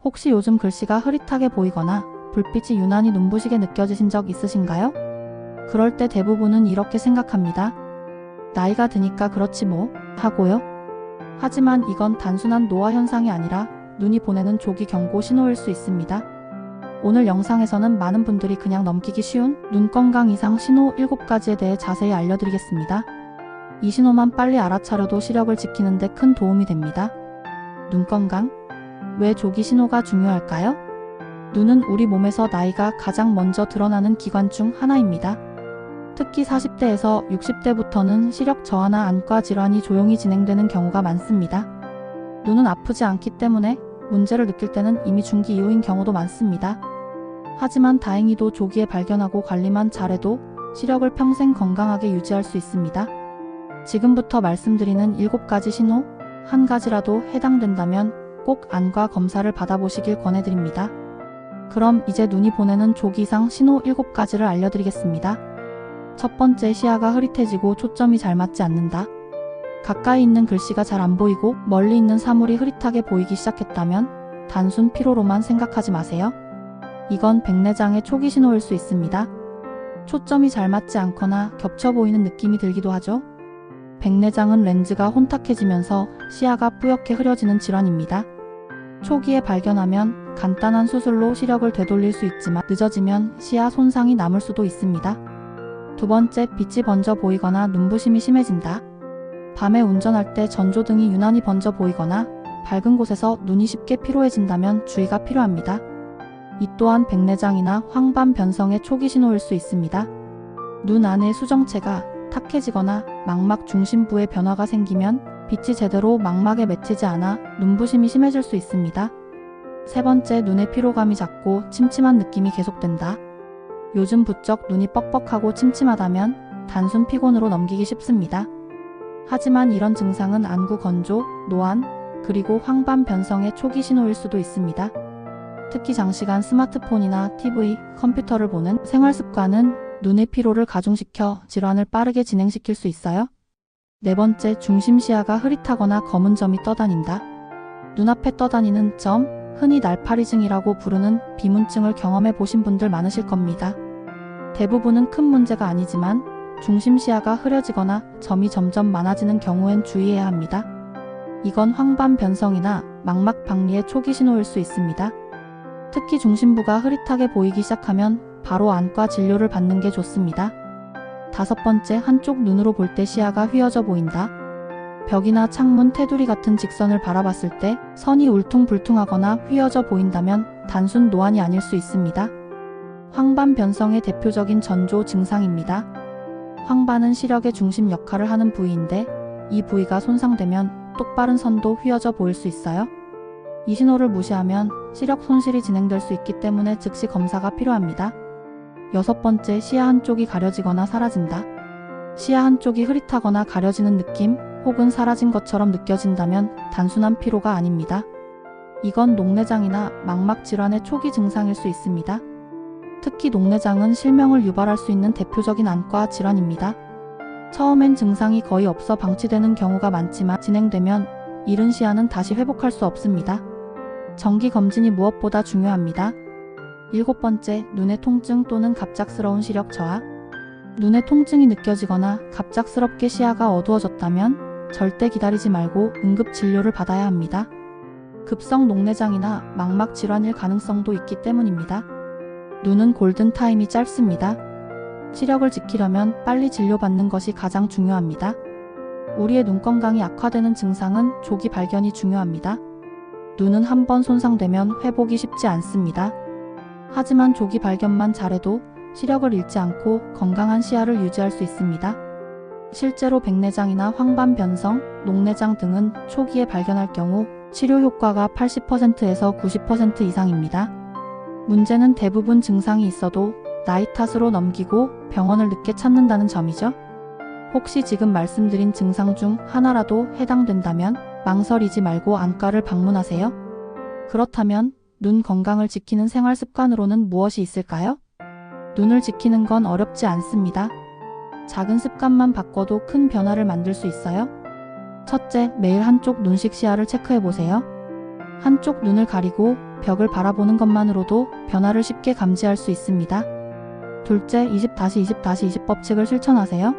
혹시 요즘 글씨가 흐릿하게 보이거나 불빛이 유난히 눈부시게 느껴지신 적 있으신가요? 그럴 때 대부분은 이렇게 생각합니다. 나이가 드니까 그렇지 뭐 하고요. 하지만 이건 단순한 노화 현상이 아니라 눈이 보내는 조기 경고 신호일 수 있습니다. 오늘 영상에서는 많은 분들이 그냥 넘기기 쉬운 눈 건강 이상 신호 7가지에 대해 자세히 알려드리겠습니다. 이 신호만 빨리 알아차려도 시력을 지키는 데 큰 도움이 됩니다. 눈 건강? 왜 조기 신호가 중요할까요? 눈은 우리 몸에서 나이가 가장 먼저 드러나는 기관 중 하나입니다. 특히 40대에서 60대부터는 시력 저하나 안과 질환이 조용히 진행되는 경우가 많습니다. 눈은 아프지 않기 때문에 문제를 느낄 때는 이미 중기 이후인 경우도 많습니다. 하지만 다행히도 조기에 발견하고 관리만 잘해도 시력을 평생 건강하게 유지할 수 있습니다. 지금부터 말씀드리는 7가지 신호, 한 가지라도 해당된다면 꼭 안과 검사를 받아보시길 권해드립니다. 그럼 이제 눈이 보내는 조기 이상 신호 7가지를 알려드리겠습니다. 첫 번째, 시야가 흐릿해지고 초점이 잘 맞지 않는다. 가까이 있는 글씨가 잘 안 보이고 멀리 있는 사물이 흐릿하게 보이기 시작했다면 단순 피로로만 생각하지 마세요. 이건 백내장의 초기 신호일 수 있습니다. 초점이 잘 맞지 않거나 겹쳐 보이는 느낌이 들기도 하죠. 백내장은 렌즈가 혼탁해지면서 시야가 뿌옇게 흐려지는 질환입니다. 초기에 발견하면 간단한 수술로 시력을 되돌릴 수 있지만 늦어지면 시야 손상이 남을 수도 있습니다. 두 번째, 빛이 번져 보이거나 눈부심이 심해진다. 밤에 운전할 때 전조등이 유난히 번져 보이거나 밝은 곳에서 눈이 쉽게 피로해진다면 주의가 필요합니다. 이 또한 백내장이나 황반 변성의 초기 신호일 수 있습니다. 눈 안의 수정체가 탁해지거나 망막 중심부에 변화가 생기면 빛이 제대로 망막에 맺히지 않아 눈부심이 심해질 수 있습니다. 세 번째, 눈의 피로감이 작고 침침한 느낌이 계속된다. 요즘 부쩍 눈이 뻑뻑하고 침침하다면 단순 피곤으로 넘기기 쉽습니다. 하지만 이런 증상은 안구 건조, 노안, 그리고 황반 변성의 초기 신호일 수도 있습니다. 특히 장시간 스마트폰이나 TV, 컴퓨터를 보는 생활 습관은 눈의 피로를 가중시켜 질환을 빠르게 진행시킬 수 있어요. 네 번째, 중심 시야가 흐릿하거나 검은 점이 떠다닌다. 눈앞에 떠다니는 점, 흔히 날파리증이라고 부르는 비문증을 경험해 보신 분들 많으실 겁니다. 대부분은 큰 문제가 아니지만 중심 시야가 흐려지거나 점이 점점 많아지는 경우엔 주의해야 합니다. 이건 황반 변성이나 망막 박리의 초기 신호일 수 있습니다. 특히 중심부가 흐릿하게 보이기 시작하면 바로 안과 진료를 받는 게 좋습니다. 다섯 번째, 한쪽 눈으로 볼 때 시야가 휘어져 보인다. 벽이나 창문, 테두리 같은 직선을 바라봤을 때 선이 울퉁불퉁하거나 휘어져 보인다면 단순 노안이 아닐 수 있습니다. 황반 변성의 대표적인 전조 증상입니다. 황반은 시력의 중심 역할을 하는 부위인데 이 부위가 손상되면 똑바른 선도 휘어져 보일 수 있어요. 이 신호를 무시하면 시력 손실이 진행될 수 있기 때문에 즉시 검사가 필요합니다. 여섯 번째, 시야 한쪽이 가려지거나 사라진다. 시야 한쪽이 흐릿하거나 가려지는 느낌 혹은 사라진 것처럼 느껴진다면 단순한 피로가 아닙니다. 이건 녹내장이나 망막 질환의 초기 증상일 수 있습니다. 특히 녹내장은 실명을 유발할 수 있는 대표적인 안과 질환입니다. 처음엔 증상이 거의 없어 방치되는 경우가 많지만 진행되면 잃은 시야는 다시 회복할 수 없습니다. 정기 검진이 무엇보다 중요합니다. 일곱 번째, 눈의 통증 또는 갑작스러운 시력 저하. 눈의 통증이 느껴지거나 갑작스럽게 시야가 어두워졌다면 절대 기다리지 말고 응급 진료를 받아야 합니다. 급성 녹내장이나 망막 질환일 가능성도 있기 때문입니다. 눈은 골든타임이 짧습니다. 시력을 지키려면 빨리 진료받는 것이 가장 중요합니다. 우리의 눈 건강이 악화되는 증상은 조기 발견이 중요합니다. 눈은 한번 손상되면 회복이 쉽지 않습니다. 하지만 조기 발견만 잘해도 시력을 잃지 않고 건강한 시야를 유지할 수 있습니다. 실제로 백내장이나 황반 변성, 녹내장 등은 초기에 발견할 경우 치료 효과가 80%에서 90% 이상입니다. 문제는 대부분 증상이 있어도 나이 탓으로 넘기고 병원을 늦게 찾는다는 점이죠. 혹시 지금 말씀드린 증상 중 하나라도 해당된다면 망설이지 말고 안과를 방문하세요. 그렇다면 눈 건강을 지키는 생활 습관으로는 무엇이 있을까요? 눈을 지키는 건 어렵지 않습니다. 작은 습관만 바꿔도 큰 변화를 만들 수 있어요. 첫째, 매일 한쪽 눈식 시야를 체크해보세요. 한쪽 눈을 가리고 벽을 바라보는 것만으로도 변화를 쉽게 감지할 수 있습니다. 둘째, 20-20-20 법칙을 실천하세요.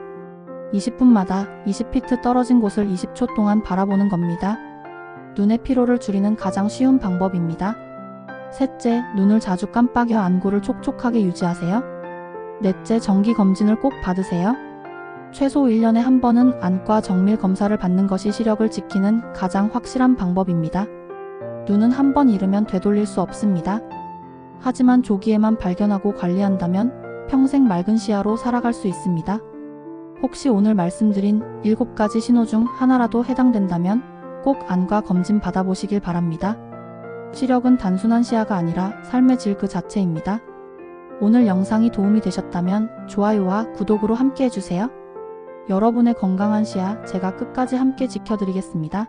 20분마다 20피트 떨어진 곳을 20초 동안 바라보는 겁니다. 눈의 피로를 줄이는 가장 쉬운 방법입니다. 셋째, 눈을 자주 깜빡여 안구를 촉촉하게 유지하세요. 넷째, 정기 검진을 꼭 받으세요. 최소 1년에 한 번은 안과 정밀 검사를 받는 것이 시력을 지키는 가장 확실한 방법입니다. 눈은 한 번 잃으면 되돌릴 수 없습니다. 하지만 조기에만 발견하고 관리한다면 평생 맑은 시야로 살아갈 수 있습니다. 혹시 오늘 말씀드린 7가지 신호 중 하나라도 해당된다면 꼭 안과 검진 받아보시길 바랍니다. 시력은 단순한 시야가 아니라 삶의 질 그 자체입니다. 오늘 영상이 도움이 되셨다면 좋아요와 구독으로 함께 해주세요. 여러분의 건강한 시야 제가 끝까지 함께 지켜드리겠습니다.